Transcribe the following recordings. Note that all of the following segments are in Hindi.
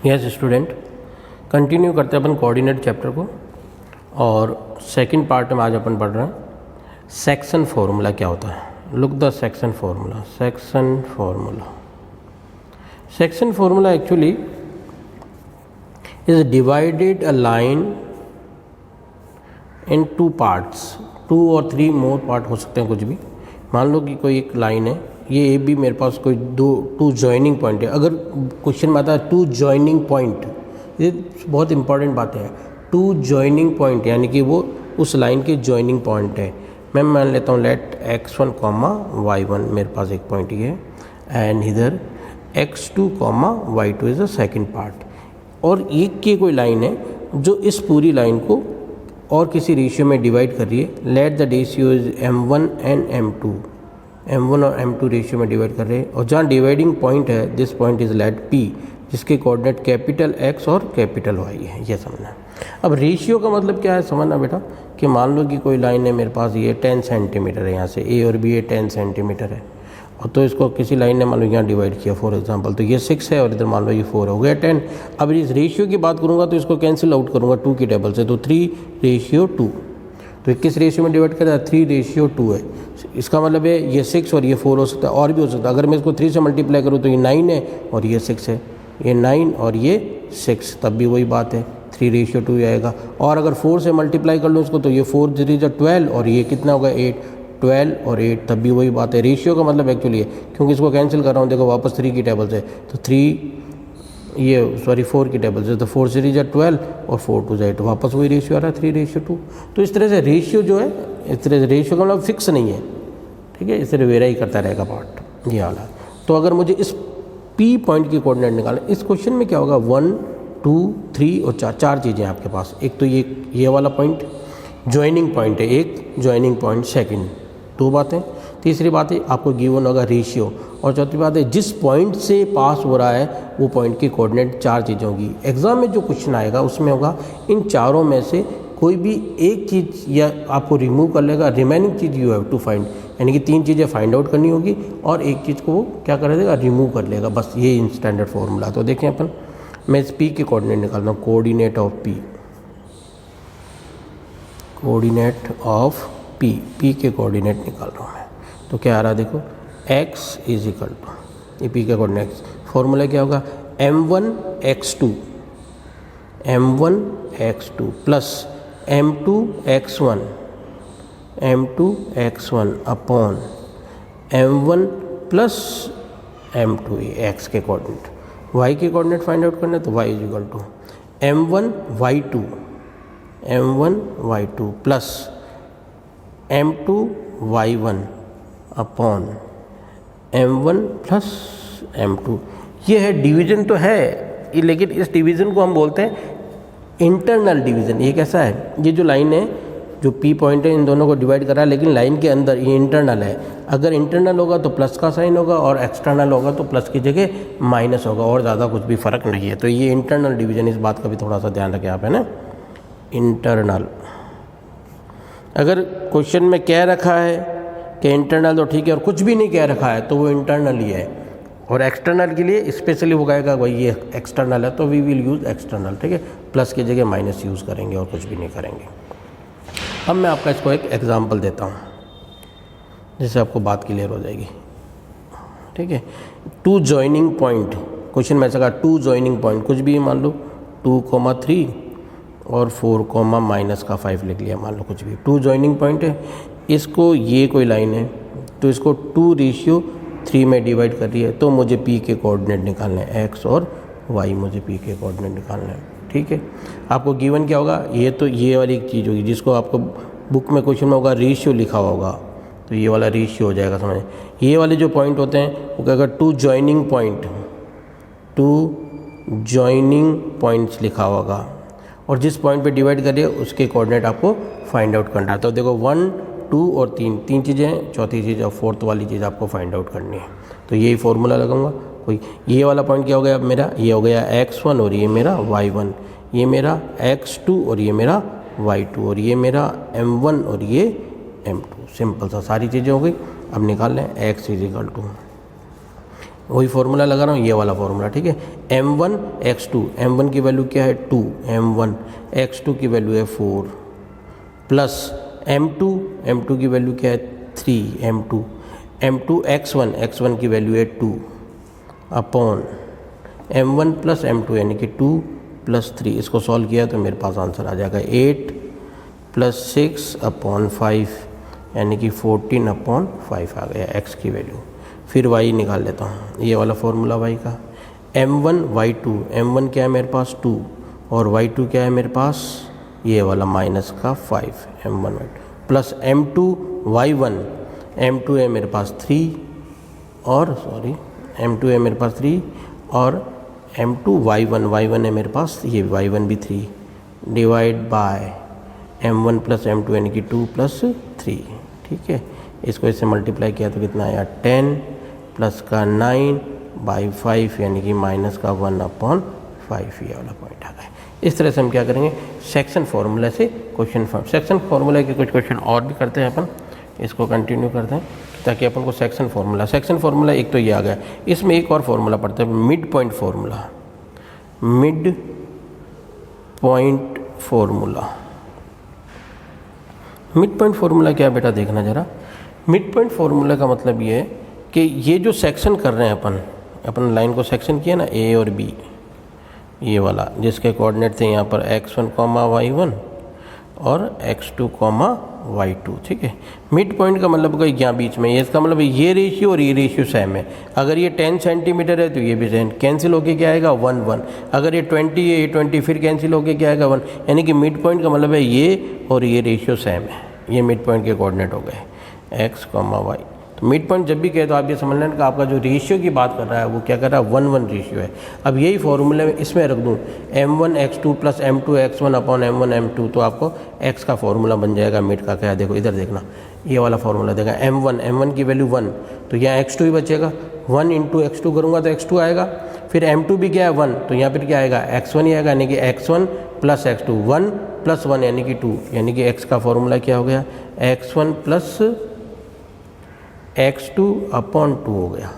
यस स्टूडेंट, कंटिन्यू करते हैं अपन कोऑर्डिनेट चैप्टर को। और सेकंड पार्ट में आज अपन पढ़ रहे हैं सेक्शन फार्मूला क्या होता है। Look the section formula. Section formula actually is divided a line in two parts. 2 और 3 मोर पार्ट हो सकते हैं कुछ भी। मान लो कि कोई एक लाइन है, ये ए बी, मेरे पास कोई टू जॉइनिंग पॉइंट है। अगर क्वेश्चन में आता है 2 जॉइनिंग पॉइंट, ये बहुत इंपॉर्टेंट बात है। 2 जॉइनिंग पॉइंट यानी कि वो उस लाइन के जॉइनिंग पॉइंट है। मैं मान लेता हूँ लेट x1, y1 मेरे पास एक पॉइंट ये है, एंड इधर x2, y2 is the second part. और एक की कोई लाइन है जो इस पूरी लाइन को और किसी रेशियो में डिवाइड कर रही है। Let the ratio is m1 and m2। m1 और m2 रेशियो में डिवाइड कर रहे हैं, और जहाँ डिवाइडिंग पॉइंट है this point is let p, जिसके कोऑर्डिनेट कैपिटल X और कैपिटल Y है। ये समझना। अब रेशियो का मतलब क्या है समझना बेटा, कि मान लो कि कोई लाइन है मेरे पास, ये 10 सेंटीमीटर है, यहाँ से A और B ये 10 सेंटीमीटर है, और तो इसको किसी लाइन ने मान लो यहाँ डिवाइड किया फॉर एग्जांपल, तो ये 6 है और इधर मान लो ये 4 हो गया 10। अब इस रेशियो की बात करूँगा तो इसको कैंसिल आउट करूँगा 2 की टेबल से, तो 3:2। तो किस रेशियो में डिवाइड करा है? 3:2 है। इसका मतलब है ये 6 और ये 4 हो सकता है, और भी हो सकता है। अगर मैं इसको 3 से मल्टीप्लाई करूँ तो ये 9 है और ये 6 है, ये 9 और ये 6, तब भी वही बात है 3:2 आएगा। और अगर 4 से मल्टीप्लाई कर लूँ इसको तो ये 4 3 12, और ये कितना होगा 8, 12 और 8, तब भी वही बात है। रेशियो का मतलब एक्चुअली है, क्योंकि इसको कैंसिल कर रहा हूँ, देखो वापस 3 की टेबल से, तो 4 की टेबल से, तो 4 3 12 और 4 2 8, वापस वही रेशियो आ रहा है 3:2। तो इस तरह से रेशियो जो है, इस तरह से रेशियो का मतलब फिक्स नहीं है, ठीक है, इस तरह वेराई करता रहेगा पार्ट, ये वाला। तो अगर मुझे इस P पॉइंट की कोऑर्डिनेट निकालना, इस क्वेश्चन में क्या होगा 1 2 3 और 4 चीज़ें आपके पास। एक तो ये वाला पॉइंट ज्वाइनिंग पॉइंट है, एक ज्वाइनिंग पॉइंट, सेकंड 2 बातें। तीसरी बात है आपको गिवन होगा रेशियो, और चौथी बात है जिस पॉइंट से पास हो रहा है वो पॉइंट की कोऑर्डिनेट 4 चीज़ें होगी। एग्जाम में जो क्वेश्चन आएगा उसमें होगा इन चारों में से कोई भी एक चीज़ या आपको रिमूव कर लेगा, रिमेनिंग चीज़ यू हैव टू फाइंड, यानी कि 3 चीज़ें फाइंड आउट करनी होगी और एक चीज़ को वो क्या कर देगा, रिमूव कर लेगा, बस ये स्टैंडर्ड फॉर्मूला। तो देखें अपन, मैं इस P के कोऑर्डिनेट निकालता हूँ, coordinate of P, coordinate of P के कोऑर्डिनेट निकाल रहा हूँ मैं। तो क्या आ रहा है देखो, x इज इक्वल टू, ये P का कोऑर्डिनेट फॉर्मूला क्या होगा, m1 x2 plus m2 x1 upon m1 plus m2, ये x के कोऑर्डिनेट। y के कोऑर्डिनेट फाइंड आउट करना है, तो y is equal to m1 y2 plus m2 y1 upon m1 plus m2। ये है डिवीज़न तो है, लेकिन इस डिवीज़न को हम बोलते हैं इंटरनल डिवीज़न। ये कैसा है, ये जो लाइन है, जो P पॉइंट है, इन दोनों को डिवाइड कर रहा है, लेकिन लाइन के अंदर ये इंटरनल है। अगर इंटरनल होगा तो प्लस का साइन होगा, और एक्सटर्नल होगा तो प्लस की जगह माइनस होगा, और ज़्यादा कुछ भी फ़र्क नहीं है। तो ये इंटरनल डिवीज़न, इस बात का भी थोड़ा सा ध्यान रखें आप, है ना, इंटरनल। अगर क्वेश्चन में कह रखा है कि इंटरनल तो ठीक है, और कुछ भी नहीं कह रखा है तो वो इंटरनल ही है, और एक्सटर्नल के लिए स्पेशली वो कहेगा भाई ये एक्सटर्नल है, तो वी विल यूज़ एक्सटर्नल, ठीक है, प्लस की जगह माइनस यूज़ करेंगे और कुछ भी नहीं करेंगे। अब मैं आपका इसको एक एग्जांपल देता हूँ जिससे आपको बात क्लियर हो जाएगी, ठीक है। 2 जॉइनिंग पॉइंट, क्वेश्चन में ऐसा कहा 2 जॉइनिंग पॉइंट, कुछ भी मान लो 2,3 और 4,-5 लिख लिया, मान लो कुछ भी। 2 जॉइनिंग पॉइंट है, इसको ये कोई लाइन है तो इसको 2:3 में डिवाइड कर रही है, तो मुझे P के कोऑर्डिनेट निकालने हैं, x और y, मुझे P के कोऑर्डिनेट निकालने हैं, ठीक है। आपको गिवन क्या होगा, ये तो ये वाली एक चीज़ होगी जिसको आपको बुक में क्वेश्चन में होगा रेशियो लिखा होगा, तो ये वाला रेशियो हो जाएगा, समझ। ये वाले जो पॉइंट होते हैं वो क्या होगा, 2 जॉइनिंग पॉइंट्स लिखा होगा, और जिस पॉइंट पे डिवाइड करिए उसके कोऑर्डिनेट आपको फाइंड आउट करना है। तो देखो 1 2 और 3 चीज़ें हैं, चौथी चीज़ और फोर्थ वाली चीज़ आपको फाइंड आउट करनी है। तो यही फॉर्मूला लगाऊंगा। कोई ये वाला पॉइंट क्या हो गया अब मेरा, ये हो गया x1 और ये मेरा y1, ये मेरा x2 और ये मेरा y2, और ये मेरा m1 और ये m2। सिंपल सा सारी चीज़ें हो गई। अब निकाल लें x इज इक्वल टू, वही फॉर्मूला लगा रहा हूँ, ये वाला फॉर्मूला, ठीक है। m1 x2, m1 की वैल्यू क्या है 2, m1 x2 की वैल्यू है 4 प्लस m2 की वैल्यू क्या है 3, m2 x1 की वैल्यू है 2 अपॉन m1 प्लस m2 यानी कि 2 प्लस 3, इसको सॉल्व किया तो मेरे पास आंसर आ जाएगा 8 प्लस 6 अपॉन 5 यानी कि 14 अपॉन 5 आ गया x की वैल्यू। फिर y निकाल लेता हूँ, ये वाला फॉर्मूला y का, m1 y2, m1 क्या है मेरे पास 2 और y2 क्या है मेरे पास ये वाला माइनस का 5 m1 y2 plus m2 y1, m2 है मेरे पास 3 और m2 है मेरे पास 3 और m2 y1 है मेरे पास ये y1 भी 3 divide by m1 plus m2 यानी कि 2 प्लस 3, ठीक है। इसको इससे मल्टीप्लाई किया तो कितना आया 10 प्लस का 9 बाई 5 यानी कि माइनस का 1 अपॉन 5, ये वाला पॉइंट आ गया। इस तरह से हम क्या करेंगे, सेक्शन फार्मूला से क्वेश्चन सेक्शन फार्मूला के कुछ क्वेश्चन और भी करते हैं अपन, इसको कंटिन्यू करते हैं ताकि अपन को सेक्शन फार्मूला एक तो ये आ गया। इसमें एक और फार्मूला पढ़ते हैं, mid point formula. Mid point formula क्या बेटा, देखना ज़रा। मिड पॉइंट फार्मूला का मतलब ये है कि ये जो सेक्शन कर रहे हैं अपन लाइन को सेक्शन किया ना ए और बी, ये वाला जिसके कोऑर्डिनेट थे यहाँ पर x1, y1 और x2, y2, ठीक है। मिड पॉइंट का मतलब कोई यहाँ बीच में, ये इसका मतलब ये रेशियो और ये रेशियो सेम है। अगर ये 10 सेंटीमीटर है तो ये भी सेम, कैंसिल होके क्या आएगा 1 1। अगर ये 20 है, ये 20 फिर कैंसिल होके क्या आएगा 1, यानी कि मिड पॉइंट का मतलब है ये और ये रेशियो सेम है। ये मिड पॉइंट के कोऑर्डिनेट हो गए x, y। तो मिड पॉइंट जब भी कहे तो आप ये समझ लें कि आपका जो रेशियो की बात कर रहा है वो क्या कर रहा है 1 1 रेशियो है। अब यही फॉर्मूले में इसमें रख दूँ m1 x2 plus m2 x1 upon m1 m2, तो आपको x का फॉर्मूला बन जाएगा मिड का। क्या देखो इधर देखना, ये वाला फॉर्मूला देखा, m1 की वैल्यू 1 तो यहाँ x2 ही बचेगा, 1 इंटू x2 करूँगा तो x2 आएगा। फिर m2 भी क्या है 1 तो यहाँ पर क्या आएगा x1 ही आएगा, यानी कि x1 प्लस x2, 1 प्लस 1 यानी कि 2, यानी कि x का फॉर्मूला क्या हो गया x1 प्लस x2 अपॉन 2 हो गया।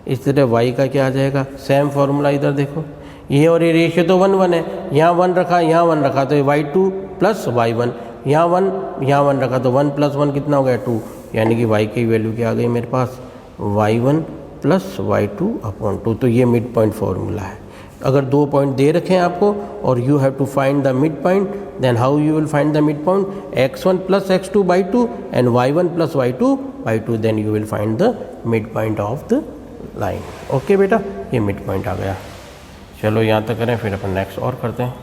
इस तरह y का क्या आ जाएगा, सेम फॉर्मूला, इधर देखो ये और ये रेशियो तो 1 1 है, यहाँ 1 रखा यहाँ 1 रखा तो ये y2 प्लस y1, यहाँ 1 रखा तो 1 प्लस 1 कितना हो गया 2, यानी कि y की वैल्यू क्या आ गई मेरे पास y1 प्लस y2 अपॉन 2। तो ये मिड पॉइंट फार्मूला है। अगर 2 पॉइंट दे रखे हैं आपको और you have to find the mid point, then how you will find the mid point, x1 plus x2 by 2 and y1 plus y2 by 2, then you will find the mid point of the line. Okay बेटा, ये मिड पॉइंट आ गया। चलो यहाँ तक करें, फिर अपन नेक्स्ट और करते हैं।